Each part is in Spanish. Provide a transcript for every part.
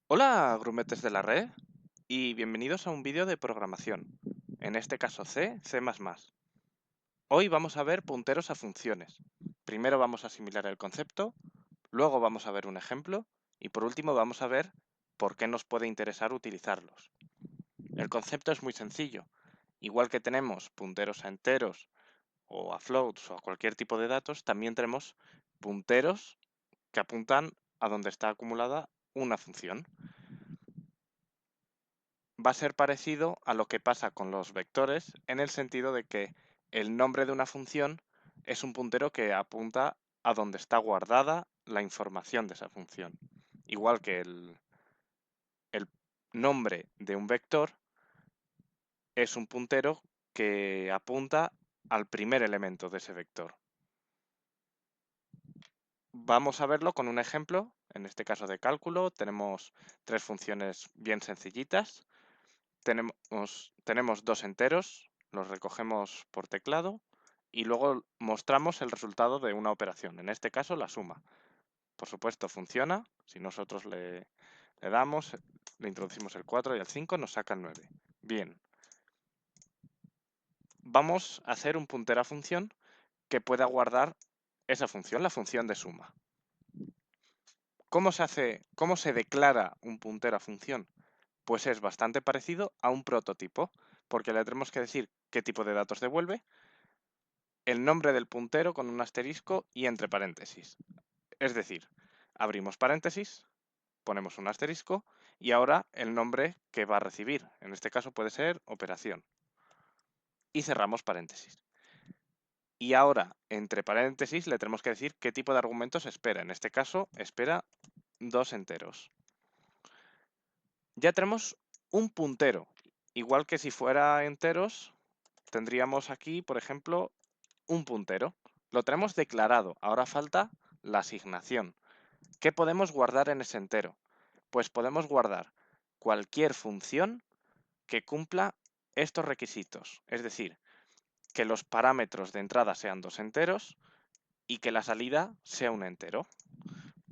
Hola, grumetes de la red, y bienvenidos a un vídeo de programación, en este caso C++. Hoy vamos a ver punteros a funciones. Primero vamos a asimilar el concepto, luego vamos a ver un ejemplo, y por último vamos a ver por qué nos puede interesar utilizarlos. El concepto es muy sencillo. Igual que tenemos punteros a enteros o a floats o a cualquier tipo de datos, también tenemos punteros que apuntan a donde está acumulada una función. Va a ser parecido a lo que pasa con los vectores en el sentido de que el nombre de una función es un puntero que apunta a donde está guardada la información de esa función. Igual que el nombre de un vector es un puntero que apunta al primer elemento de ese vector. Vamos a verlo con un ejemplo, en este caso de cálculo. Tenemos tres funciones bien sencillitas. Tenemos dos enteros, los recogemos por teclado y luego mostramos el resultado de una operación, en este caso la suma. Por supuesto funciona, si nosotros le damos, le introducimos el 4 y el 5 nos saca el 9. Bien, vamos a hacer un puntero a función que pueda guardar esa función, la función de suma. ¿Cómo se declara un puntero a función? Pues es bastante parecido a un prototipo, porque le tenemos que decir qué tipo de datos devuelve, el nombre del puntero con un asterisco y entre paréntesis. Es decir, abrimos paréntesis, ponemos un asterisco y ahora el nombre que va a recibir. En este caso puede ser operación. Y cerramos paréntesis. Y ahora, entre paréntesis, le tenemos que decir qué tipo de argumentos espera. En este caso, espera dos enteros. Ya tenemos un puntero. Igual que si fuera enteros, tendríamos aquí, por ejemplo, un puntero. Lo tenemos declarado. Ahora falta la asignación. ¿Qué podemos guardar en ese entero? Pues podemos guardar cualquier función que cumpla estos requisitos. Es decir, que los parámetros de entrada sean dos enteros y que la salida sea un entero.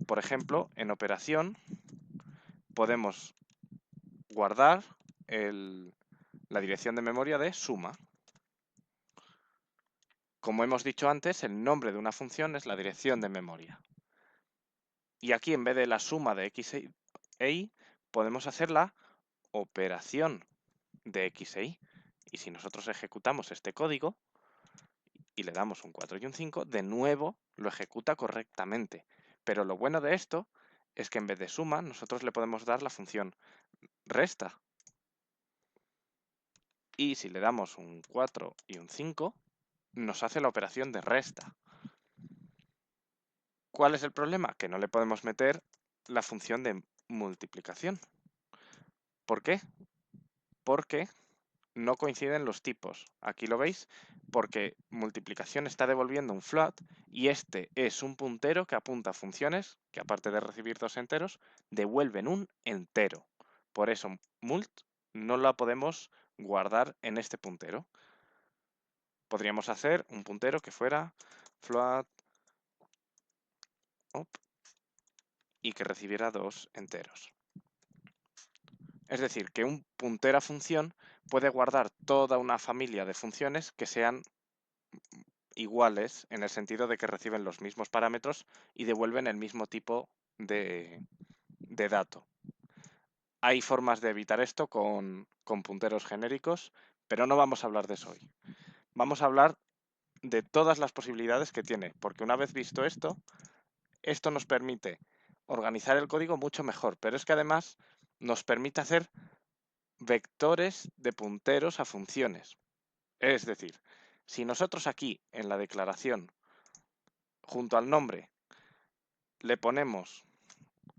Por ejemplo, en operación podemos guardar la dirección de memoria de suma. Como hemos dicho antes, el nombre de una función es la dirección de memoria. Y aquí, en vez de la suma de x e y, podemos hacer la operación de x e y. Y si nosotros ejecutamos este código y le damos un 4 y un 5, de nuevo lo ejecuta correctamente. Pero lo bueno de esto es que en vez de suma, nosotros le podemos dar la función resta. Y si le damos un 4 y un 5, nos hace la operación de resta. ¿Cuál es el problema? Que no le podemos meter la función de multiplicación. ¿Por qué? Porque no coinciden los tipos. Aquí lo veis, porque multiplicación está devolviendo un float y este es un puntero que apunta a funciones que, aparte de recibir dos enteros, devuelven un entero. Por eso mult no la podemos guardar en este puntero. Podríamos hacer un puntero que fuera float y que recibiera dos enteros. Es decir, que un puntero a función puede guardar toda una familia de funciones que sean iguales en el sentido de que reciben los mismos parámetros y devuelven el mismo tipo de dato. Hay formas de evitar esto con punteros genéricos, pero no vamos a hablar de eso hoy. Vamos a hablar de todas las posibilidades que tiene, porque una vez visto esto, esto nos permite organizar el código mucho mejor, pero es que además nos permite hacer vectores de punteros a funciones. Es decir, si nosotros aquí en la declaración, junto al nombre, le ponemos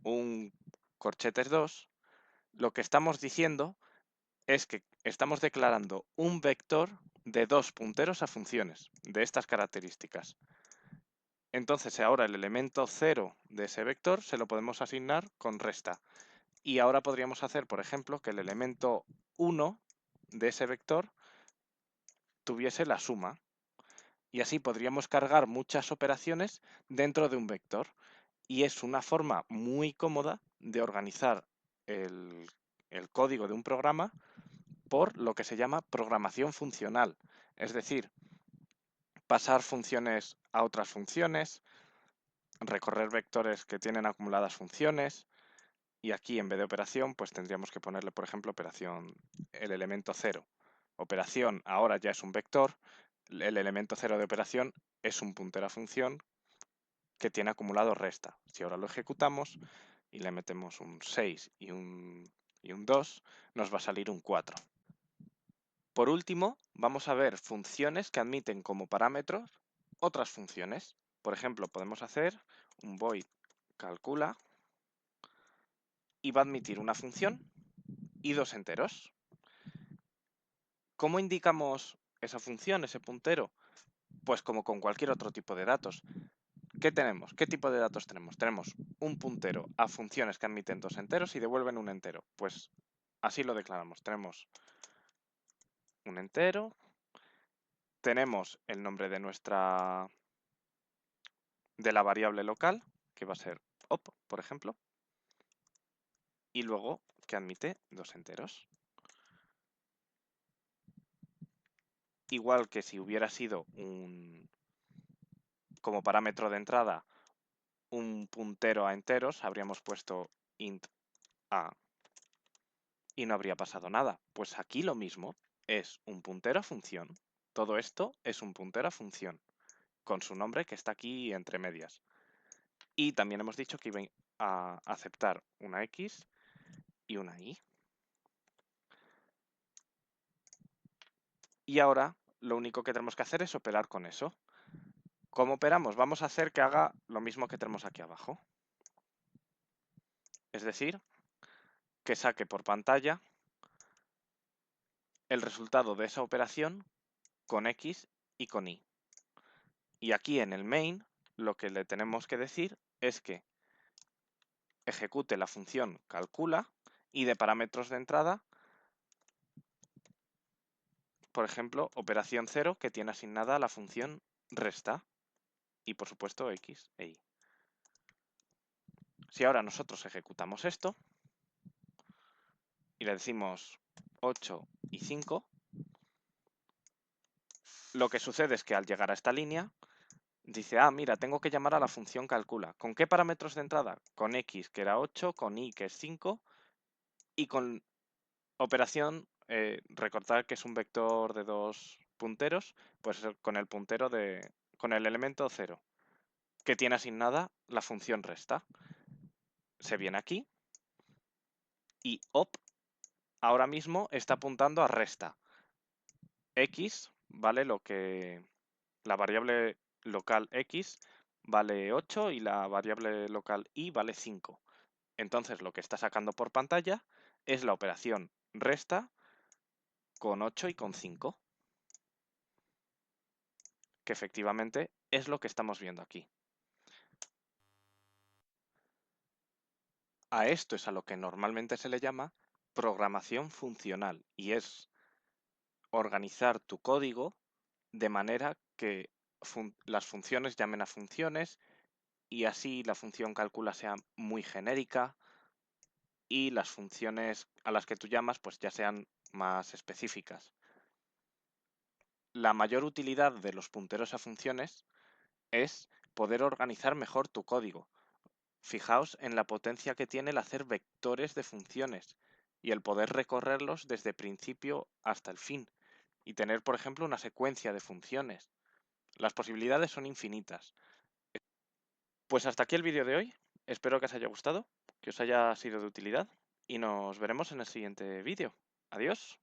un corchetes 2, lo que estamos diciendo es que estamos declarando un vector de dos punteros a funciones de estas características. Entonces ahora el elemento 0 de ese vector se lo podemos asignar con resta. Y ahora podríamos hacer, por ejemplo, que el elemento 1 de ese vector tuviese la suma. Y así podríamos cargar muchas operaciones dentro de un vector. Y es una forma muy cómoda de organizar el, el código de un programa por lo que se llama programación funcional. Es decir, pasar funciones a otras funciones, recorrer vectores que tienen acumuladas funciones, y aquí en vez de operación, pues tendríamos que ponerle, por ejemplo, operación, el elemento 0. Operación ahora ya es un vector, el elemento 0 de operación es un puntero a función que tiene acumulado resta. Si ahora lo ejecutamos y le metemos un 6 y un 2, nos va a salir un 4. Por último, vamos a ver funciones que admiten como parámetros otras funciones. Por ejemplo, podemos hacer un void calcula y va a admitir una función y dos enteros. ¿Cómo indicamos esa función, ese puntero? Pues como con cualquier otro tipo de datos. ¿Qué tenemos? ¿Qué tipo de datos tenemos? Tenemos un puntero a funciones que admiten dos enteros y devuelven un entero. Pues así lo declaramos. Tenemos un entero, tenemos el nombre de la variable local, que va a ser op, por ejemplo, y luego que admite dos enteros. Igual que si hubiera sido como parámetro de entrada un puntero a enteros, habríamos puesto int a y no habría pasado nada. Pues aquí lo mismo, es un puntero a función. Todo esto es un puntero a función, con su nombre que está aquí entre medias. Y también hemos dicho que iba a aceptar una X y una Y. Y ahora lo único que tenemos que hacer es operar con eso. ¿Cómo operamos? Vamos a hacer que haga lo mismo que tenemos aquí abajo. Es decir, que saque por pantalla el resultado de esa operación con X y con Y. Y aquí en el main lo que le tenemos que decir es que ejecute la función calcula y de parámetros de entrada, por ejemplo, operación 0 que tiene asignada la función resta y por supuesto X e Y. Si ahora nosotros ejecutamos esto y le decimos 8 y 5, lo que sucede es que al llegar a esta línea dice, ah, mira, tengo que llamar a la función calcula. ¿Con qué parámetros de entrada? Con X, que era 8, con Y, que es 5, y con operación, recordar que es un vector de dos punteros, pues con el puntero con el elemento 0, que tiene asignada la función resta. Se viene aquí y op ahora mismo está apuntando a resta. X vale lo que la variable local X vale 8 y la variable local Y vale 5. Entonces lo que está sacando por pantalla es la operación resta con 8 y con 5, que efectivamente es lo que estamos viendo aquí. A esto es a lo que normalmente se le llama programación funcional y es organizar tu código de manera que las funciones llamen a funciones y así la función calcula sea muy genérica y las funciones a las que tú llamas pues ya sean más específicas. La mayor utilidad de los punteros a funciones es poder organizar mejor tu código. Fijaos en la potencia que tiene el hacer vectores de funciones y el poder recorrerlos desde principio hasta el fin y tener, por ejemplo, una secuencia de funciones. Las posibilidades son infinitas. Pues hasta aquí el vídeo de hoy. Espero que os haya gustado, que os haya sido de utilidad y nos veremos en el siguiente vídeo. Adiós.